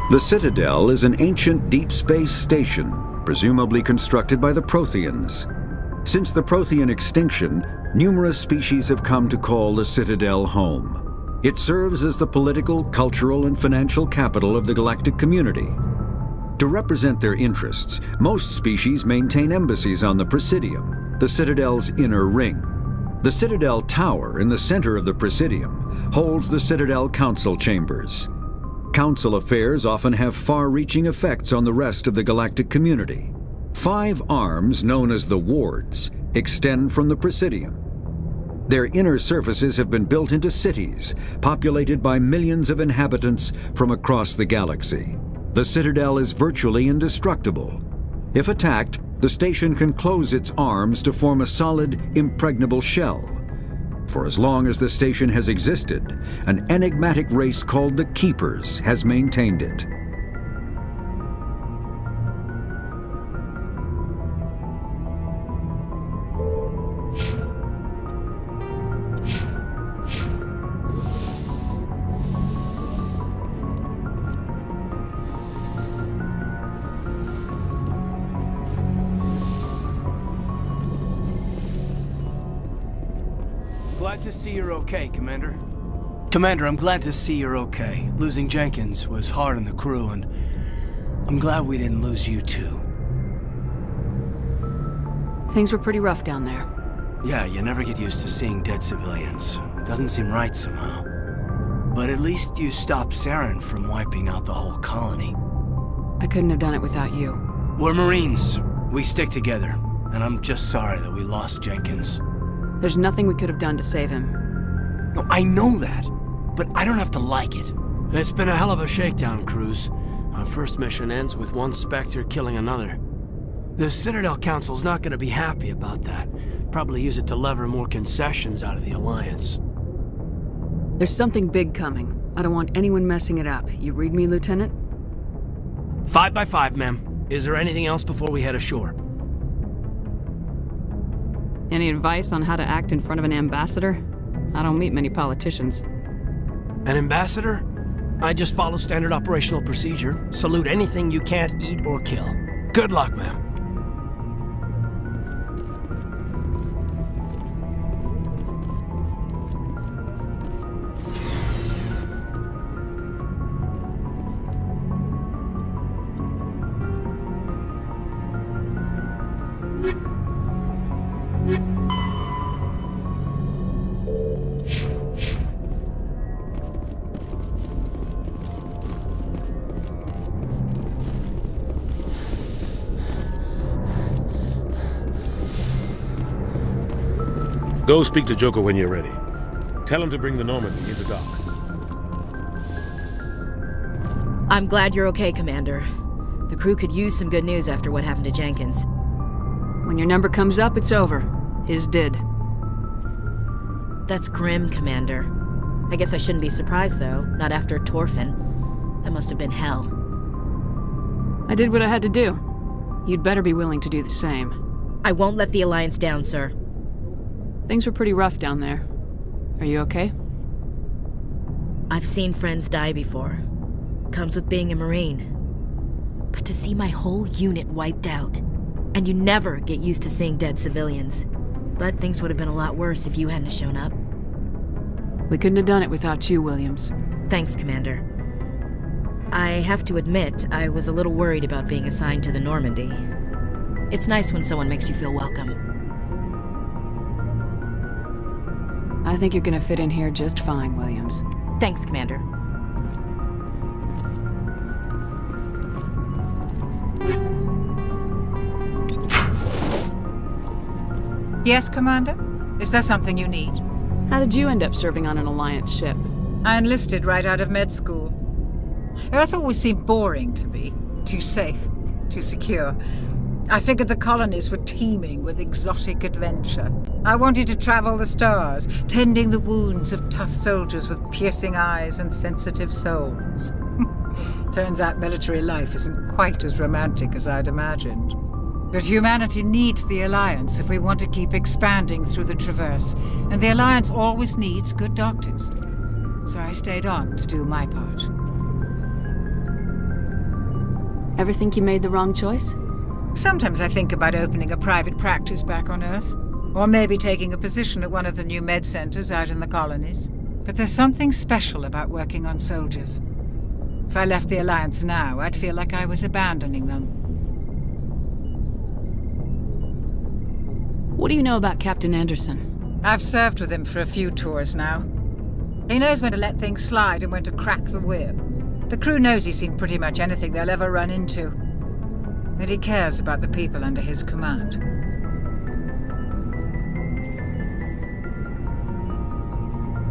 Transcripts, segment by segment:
The Citadel is an ancient deep space station, presumably constructed by the Protheans. Since the Prothean extinction, numerous species have come to call the Citadel home. It serves as the political, cultural, and financial capital of the galactic community. To represent their interests, most species maintain embassies on the Presidium, the Citadel's inner ring. The Citadel Tower in the center of the Presidium holds the Citadel Council Chambers. Council affairs often have far-reaching effects on the rest of the galactic community. 5 arms, known as the Wards, extend from the Presidium. Their inner surfaces have been built into cities, populated by millions of inhabitants from across the galaxy. The Citadel is virtually indestructible. If attacked, the station can close its arms to form a solid, impregnable shell. For as long as the station has existed, an enigmatic race called the Keepers has maintained it. Glad to see you're okay, Commander. Commander, I'm glad to see you're okay. Losing Jenkins was hard on the crew, and I'm glad we didn't lose you too. Things were pretty rough down there. Yeah, you never get used to seeing dead civilians. It doesn't seem right somehow. But at least you stopped Saren from wiping out the whole colony. I couldn't have done it without you. We're Marines. We stick together. And I'm just sorry that we lost Jenkins. There's nothing we could have done to save him. No, I know that. But I don't have to like it. It's been a hell of a shakedown, Cruz. Our first mission ends with one Spectre killing another. The Citadel Council's not gonna be happy about that. Probably use it to lever more concessions out of the Alliance. There's something big coming. I don't want anyone messing it up. You read me, Lieutenant? 5 by 5, ma'am. Is there anything else before we head ashore? Any advice on how to act in front of an ambassador? I don't meet many politicians. An ambassador? I just follow standard operational procedure. Salute anything you can't eat or kill. Good luck, ma'am. Go speak to Joker when you're ready. Tell him to bring the Normandy into dock. I'm glad you're okay, Commander. The crew could use some good news after what happened to Jenkins. When your number comes up, it's over. His did. That's grim, Commander. I guess I shouldn't be surprised, though. Not after Torfin. That must have been hell. I did what I had to do. You'd better be willing to do the same. I won't let the Alliance down, sir. Things were pretty rough down there. Are you okay? I've seen friends die before. Comes with being a Marine. But to see my whole unit wiped out, and you never get used to seeing dead civilians. But things would have been a lot worse if you hadn't shown up. We couldn't have done it without you, Williams. Thanks, Commander. I have to admit, I was a little worried about being assigned to the Normandy. It's nice when someone makes you feel welcome. I think you're gonna fit in here just fine, Williams. Thanks, Commander. Yes, Commander? Is there something you need? How did you end up serving on an Alliance ship? I enlisted right out of med school. Earth always seemed boring to me. Too safe, too secure. I figured the colonies were teeming with exotic adventure. I wanted to travel the stars, tending the wounds of tough soldiers with piercing eyes and sensitive souls. Turns out military life isn't quite as romantic as I'd imagined. But humanity needs the Alliance if we want to keep expanding through the Traverse, and the Alliance always needs good doctors. So I stayed on to do my part. Ever think you made the wrong choice? Sometimes I think about opening a private practice back on Earth. Or maybe taking a position at one of the new med centers out in the colonies. But there's something special about working on soldiers. If I left the Alliance now, I'd feel like I was abandoning them. What do you know about Captain Anderson? I've served with him for a few tours now. He knows when to let things slide and when to crack the whip. The crew knows he's seen pretty much anything they'll ever run into. And he cares about the people under his command.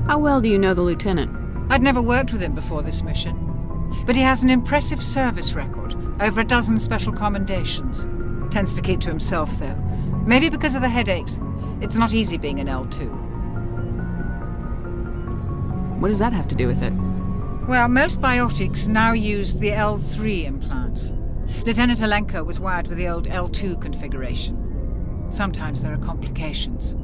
How well do you know the lieutenant? I'd never worked with him before this mission. But he has an impressive service record, over a dozen special commendations. Tends to keep to himself, though. Maybe because of the headaches. It's not easy being an L2. What does that have to do with it? Well, most biotics now use the L3 implants. Lieutenant Alenko was wired with the old L2 configuration. Sometimes there are complications.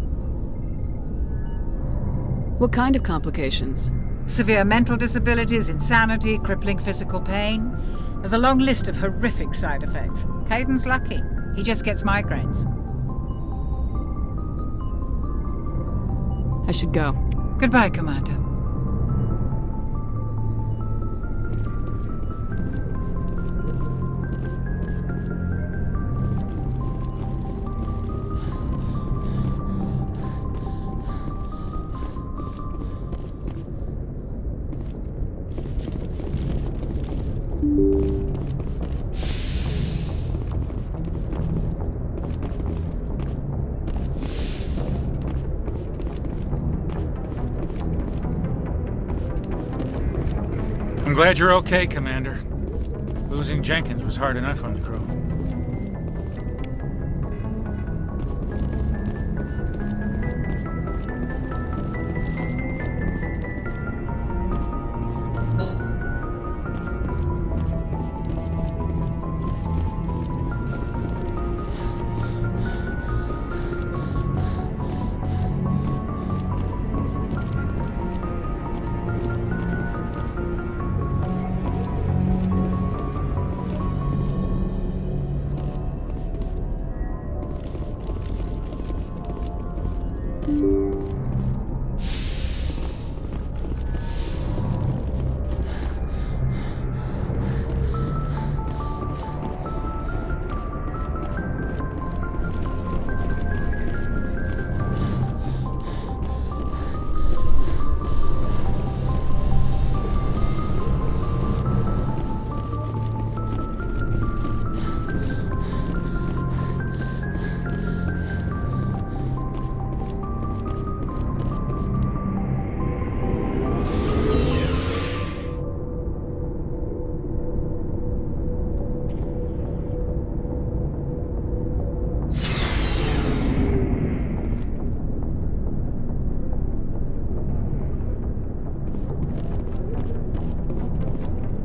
What kind of complications? Severe mental disabilities, insanity, crippling physical pain. There's a long list of horrific side effects. Caden's lucky. He just gets migraines. I should go. Goodbye, Commander. I'm glad you're okay, Commander. Losing Jenkins was hard enough on the crew.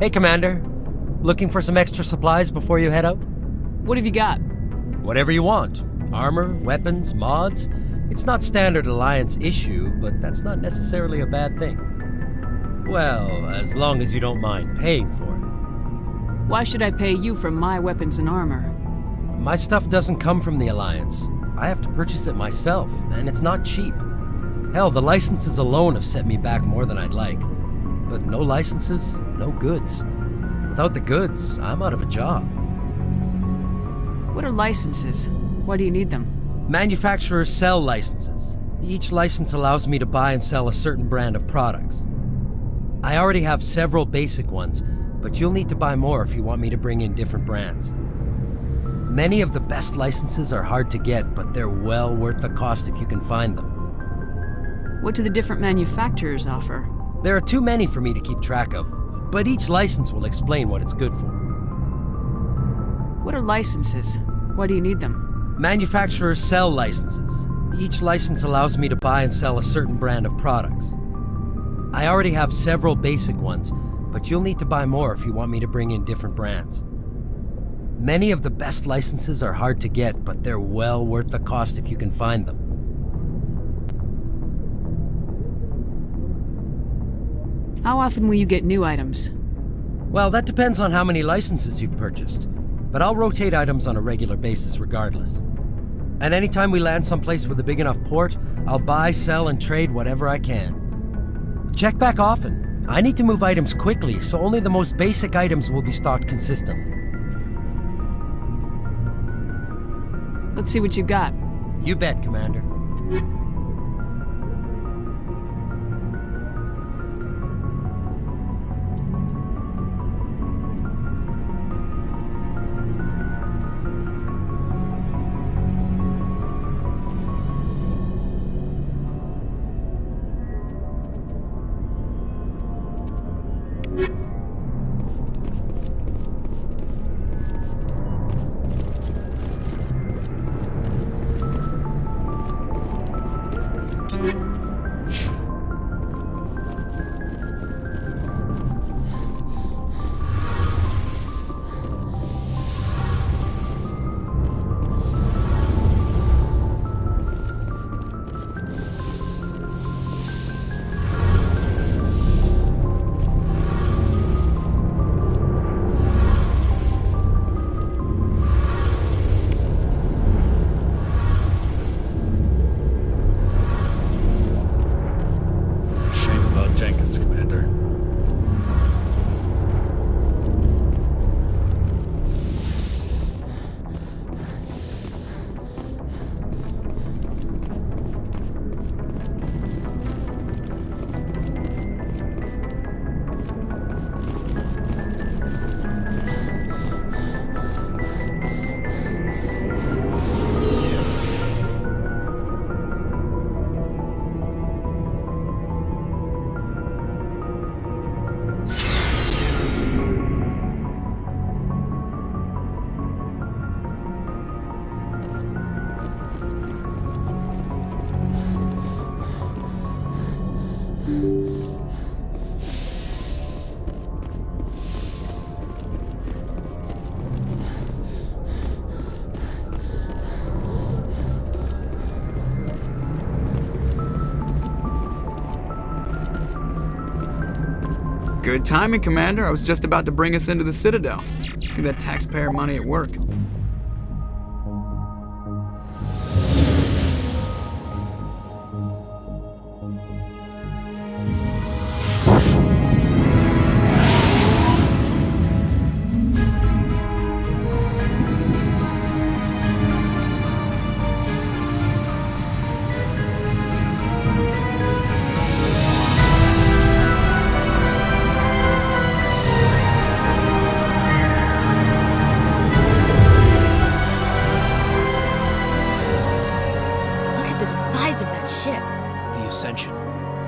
Hey, Commander. Looking for some extra supplies before you head out? What have you got? Whatever you want. Armor, weapons, mods. It's not standard Alliance issue, but that's not necessarily a bad thing. Well, as long as you don't mind paying for it. Why should I pay you for my weapons and armor? My stuff doesn't come from the Alliance. I have to purchase it myself, and it's not cheap. Hell, the licenses alone have set me back more than I'd like. But no licenses, no goods. Without the goods, I'm out of a job. What are licenses? Why do you need them? Manufacturers sell licenses. Each license allows me to buy and sell a certain brand of products. I already have several basic ones, but you'll need to buy more if you want me to bring in different brands. Many of the best licenses are hard to get, but they're well worth the cost if you can find them. What do the different manufacturers offer? There are too many for me to keep track of, but each license will explain what it's good for. What are licenses? Why do you need them? Manufacturers sell licenses. Each license allows me to buy and sell a certain brand of products. I already have several basic ones, but you'll need to buy more if you want me to bring in different brands. Many of the best licenses are hard to get, but they're well worth the cost if you can find them. How often will you get new items? Well, that depends on how many licenses you've purchased, but I'll rotate items on a regular basis regardless. And anytime we land someplace with a big enough port, I'll buy, sell, and trade whatever I can. Check back often. I need to move items quickly, so only the most basic items will be stocked consistently. Let's see what you got. You bet, Commander. Jenkins, Commander. Good timing, Commander. I was just about to bring us into the Citadel. See that taxpayer money at work.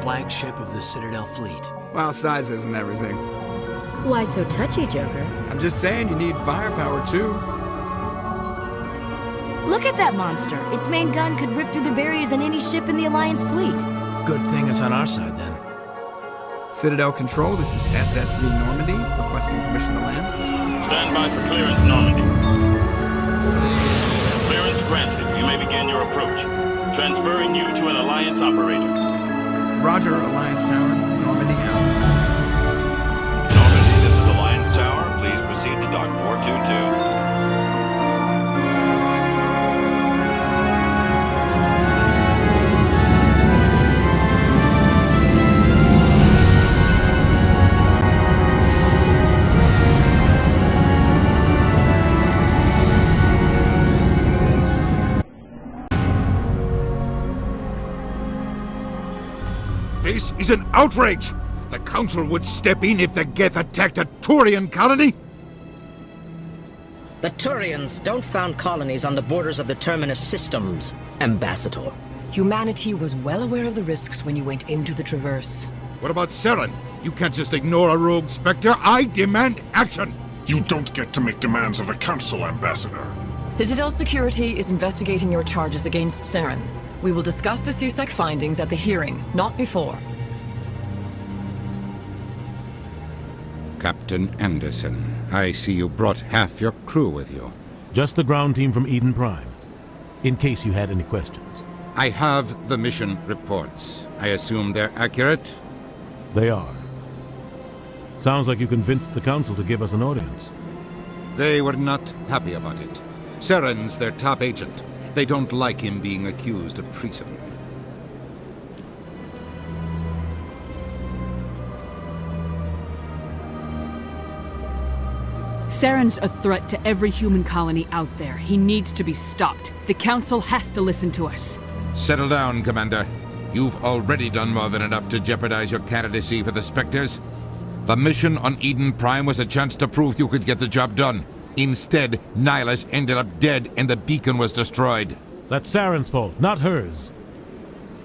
Flagship of the Citadel fleet. Well, sizes and everything. Why so touchy, Joker? I'm just saying you need firepower too. Look at that monster. Its main gun could rip through the barriers in any ship in the Alliance fleet. Good thing it's on our side then. Citadel Control, this is SSV Normandy, requesting permission to land. Stand by for clearance, Normandy. Clearance granted. You may begin your approach. Transferring you to an Alliance operator. Roger, Alliance Tower. Normandy out. Normandy, this is Alliance Tower. Please proceed to Dock 422. This is an outrage! The Council would step in if the Geth attacked a Turian colony? The Turians don't found colonies on the borders of the Terminus systems, Ambassador. Humanity was well aware of the risks when you went into the Traverse. What about Saren? You can't just ignore a rogue Spectre. I demand action! You don't get to make demands of the Council, Ambassador. Citadel Security is investigating your charges against Saren. We will discuss the CSEC findings at the hearing, not before. Captain Anderson, I see you brought half your crew with you. Just the ground team from Eden Prime, in case you had any questions. I have the mission reports. I assume they're accurate? They are. Sounds like you convinced the council to give us an audience. They were not happy about it. Saren's their top agent. They don't like him being accused of treason. Saren's a threat to every human colony out there. He needs to be stopped. The Council has to listen to us. Settle down, Commander. You've already done more than enough to jeopardize your candidacy for the Spectres. The mission on Eden Prime was a chance to prove you could get the job done. Instead, Nihilus ended up dead and the beacon was destroyed. That's Saren's fault, not hers.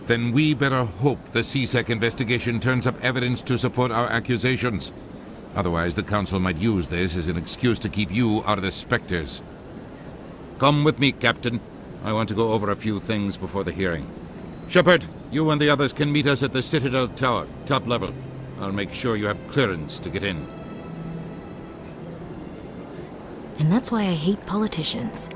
Then we better hope the CSEC investigation turns up evidence to support our accusations. Otherwise, the Council might use this as an excuse to keep you out of the Spectres. Come with me, Captain. I want to go over a few things before the hearing. Shepard, you and the others can meet us at the Citadel Tower, top level. I'll make sure you have clearance to get in. And that's why I hate politicians.